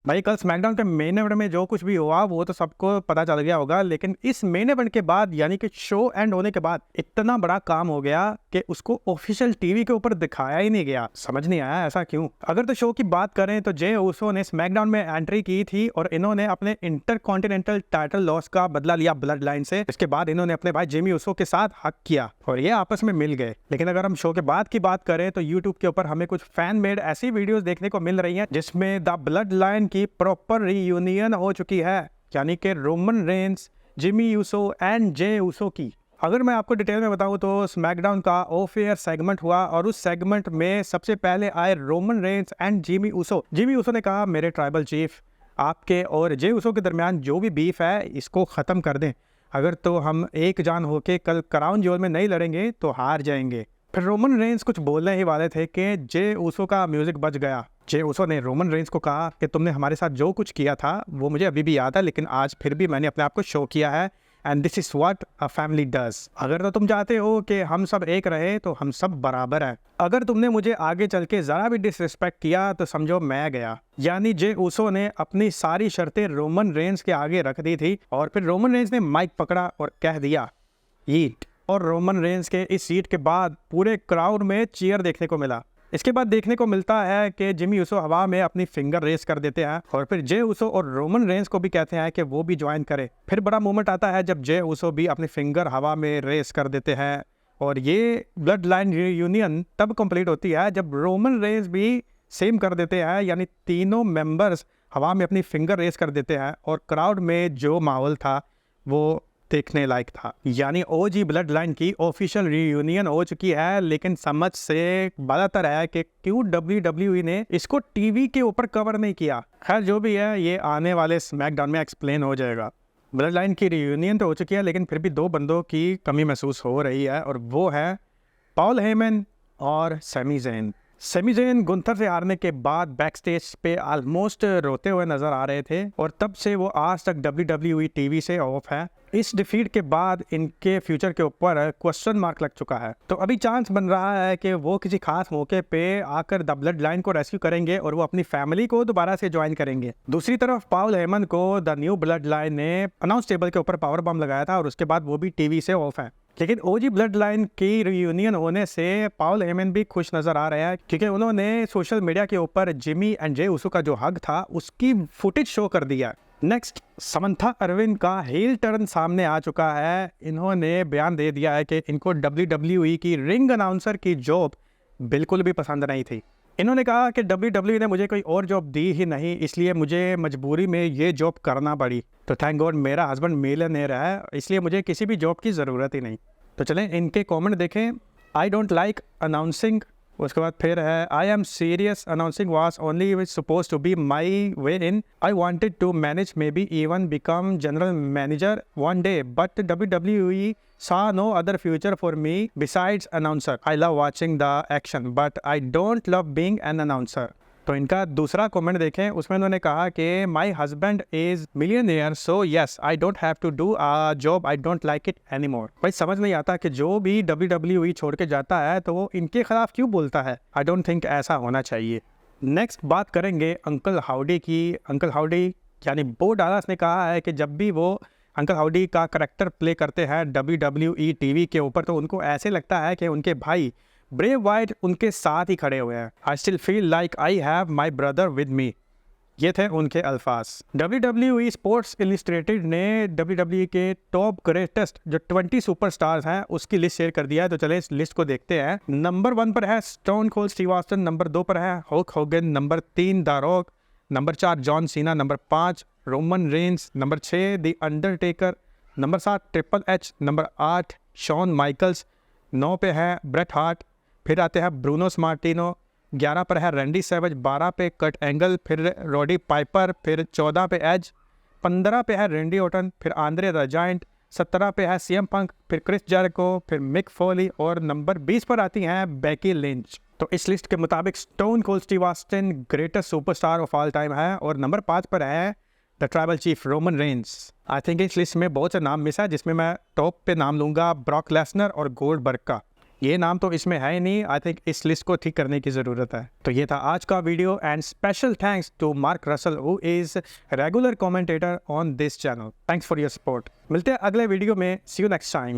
भाई कल स्मैकडाउन के मेन इवेंट में जो कुछ भी हुआ वो तो सबको पता चल गया होगा, लेकिन इस मेन इवेंट के बाद यानी कि शो एंड होने के बाद इतना बड़ा काम हो गया कि उसको ऑफिशियल टीवी के ऊपर दिखाया ही नहीं गया। समझ नहीं आया ऐसा क्यों। अगर तो शो की बात करें तो जे उसो ने स्मैकडाउन में एंट्री की थी और इन्होंने अपने इंटरकॉन्टिनेंटल टाइटल लॉस का बदला लिया ब्लड लाइन से। इसके बाद इन्होंने अपने भाई जिमी उसो के साथ हक किया और ये आपस में मिल गए। लेकिन अगर हम शो के बाद की बात करें तो यूट्यूब के ऊपर हमें कुछ फैन मेड ऐसी वीडियोस देखने को मिल रही हैं जिसमें द ब्लड लाइन की प्रॉपर रीयूनियन हो चुकी है, यानी कि Roman Reigns, Jimmy Uso and J Uso की। अगर मैं आपको डिटेल में बताऊं तो स्मैकडाउन का ऑफ एयर सेगमेंट हुआ और उस सेगमेंट में सबसे पहले आए Roman Reigns and Jimmy Uso. Jimmy Uso ने कहा, मेरे ट्राइबल चीफ, आपके और जे यूसो के दरमियान जो भी बीफ है इसको ख़त्म कर दें। अगर तो हम एक जान होके कल क्राउन ज्वेल में नहीं लड़ेंगे तो हार जाएंगे। फिर रोमन रेंस कुछ बोलने ही वाले थे कि जे ऊसो का म्यूजिक बज गया। जे ऊसो ने रोमन रेंस को कहा कि तुमने हमारे साथ जो कुछ किया था वो मुझे अभी भी याद है, लेकिन आज फिर भी मैंने अपने आप को शो किया है and this is what a family does. अगर तो तुम चाहते हो कि हम सब एक रहे तो हम सब बराबर हैं। अगर तुमने मुझे आगे चल के ज़रा भी डिसरिस्पेक्ट किया तो समझो मैं गया। यानी जे ऊसो ने अपनी सारी शर्तें रोमन रेंस के आगे रख दी थी और फिर रोमन रेंस ने माइक पकड़ा और कह दिया ईट। और रोमन रेंस के इस सीट के बाद पूरे क्राउड में चीयर देखने को मिला। इसके बाद देखने को मिलता है कि जिमी यूसो हवा में अपनी फिंगर रेस कर देते हैं और फिर जे ऊसो और रोमन रेंस को भी कहते हैं कि वो भी ज्वाइन करे। फिर बड़ा मोमेंट आता है जब जे ऊसो भी अपनी फिंगर हवा में रेस कर देते हैं और ये ब्लड लाइन यूनियन तब कंप्लीट होती है जब रोमन रेंस भी सेम कर देते हैं, यानी तीनों मेंबर्स हवा में अपनी फिंगर रेस कर देते हैं और क्राउड में जो माहौल था वो देखने लायक था। यानी ओजी ब्लड लाइन की ऑफिशियल रीयूनियन हो चुकी है, लेकिन समझ से बात है कि क्यों WWE ने इसको टीवी के ऊपर कवर नहीं किया। खैर जो भी है ये आने वाले स्मैकडाउन में एक्सप्लेन हो जाएगा। ब्लड लाइन की रीयूनियन तो हो चुकी है, लेकिन फिर भी दो बंदों की कमी महसूस हो रही है और वो है पॉल हेमन और Sammy Zayn. Sammy Zayn Gunther से हारने के बाद बैकस्टेज पे ऑलमोस्ट रोते हुए नजर आ रहे थे और तब से वो आज तक WWE टीवी से ऑफ है। इस डिफीट के बाद इनके फ्यूचर के ऊपर क्वेश्चन मार्क लग चुका है, तो अभी चांस बन रहा है कि वो किसी खास मौके पे आकर द ब्लड लाइन को रेस्क्यू करेंगे और वो अपनी फैमिली को दोबारा से ज्वाइन करेंगे। दूसरी तरफ पॉल हेमन को द न्यू ब्लड लाइन ने अनाउंस टेबल के ऊपर पावर बम लगाया था और उसके बाद वो भी टीवी से ऑफ है। लेकिन ओजी ब्लड लाइन की रियूनियन होने से पॉल हेमन भी खुश नजर आ रहे हैं क्योंकि उन्होंने सोशल मीडिया के ऊपर जिमी एंड जे ऊसो का जो हग था उसकी फुटेज शो कर दिया। नेक्स्ट, समंथा अरविंद का हील टर्न सामने आ चुका है। इन्होंने बयान दे दिया है कि इनको WWE की रिंग अनाउंसर की जॉब बिल्कुल भी पसंद नहीं थी। इन्होंने कहा कि WWE ने मुझे कोई और जॉब दी ही नहीं, इसलिए मुझे मजबूरी में ये जॉब करना पड़ी। तो थैंक गॉड मेरा हस्बैंड मिलियनेयर है, इसलिए मुझे किसी भी जॉब की ज़रूरत ही नहीं। तो चलें इनके कमेंट देखें। आई डोंट लाइक अनाउंसिंग, उसके बाद फिर है I am serious, announcing was only which suppose to be my way in, I wanted to manage, maybe even become general manager one day, but WWE saw no other future for me besides announcer. I love watching the action, but I don't love being an announcer. तो इनका दूसरा comment देखें, उसमें उन्होंने कहा कि my husband is millionaire so yes I don't have to do a job I don't like it anymore. भाई समझ नहीं आता कि जो भी WWE छोड़ के जाता है तो वो इनके खिलाफ क्यों बोलता है। आई डोंट थिंक ऐसा होना चाहिए। नेक्स्ट बात करेंगे अंकल हाउडी की। अंकल हाउडी यानी बो डालास ने कहा है कि जब भी वो अंकल हाउडी का करैक्टर प्ले करते हैं WWE टीवी के ऊपर तो उनको ऐसे लगता है कि उनके भाई ब्रेव वाइट उनके साथ ही खड़े हुए हैं। I still feel like I have my brother with me, ये थे उनके अल्फाज। WWE स्पोर्ट्स इलिस्ट्रेटेड ने WWE के टॉप ग्रेटेस्ट जो 20 सुपरस्टार्स हैं उसकी लिस्ट शेयर कर दिया है। तो चले इस लिस्ट को देखते हैं। नंबर 1 पर है Stone Cold Steve Austin, number 2 पर है Hulk Hogan, number 3 the Rock, number 4 John Cena, number 5 Roman Reigns, number 6 the Undertaker, number 7 Triple H, number 8 Shawn Michaels, 9 पे है ब्रेट हार्ट, फिर आते हैं ब्रूनो मार्टिनो, 11 पर है रैंडी सेवज, 12 पे कट एंगल, फिर रॉडी पाइपर, फिर 14 पे एज, 15 पे है रेंडी ओटन, फिर आंद्रे द जायंट, 17 पे है सीएम पंक, फिर क्रिस जेरिको, फिर मिक फोली और नंबर 20 पर आती हैं बेकी लिंच। तो इस लिस्ट के मुताबिक stone Cold Steve Austin greatest superstar of all time है और नंबर 5 पर है the tribal chief Roman Reigns. I think इस लिस्ट में बहुत से नाम मिस है जिसमें मैं टॉप पे नाम लूँगा ब्रॉक लेसनर और गोल्डबर्ग का। ये नाम तो इसमें है ही नहीं। आई थिंक इस लिस्ट को ठीक करने की ज़रूरत है। तो ये था आज का video and special thanks to Mark Russell who is regular commentator on this channel. Thanks for your support. मिलते हैं अगले वीडियो में। See you next time.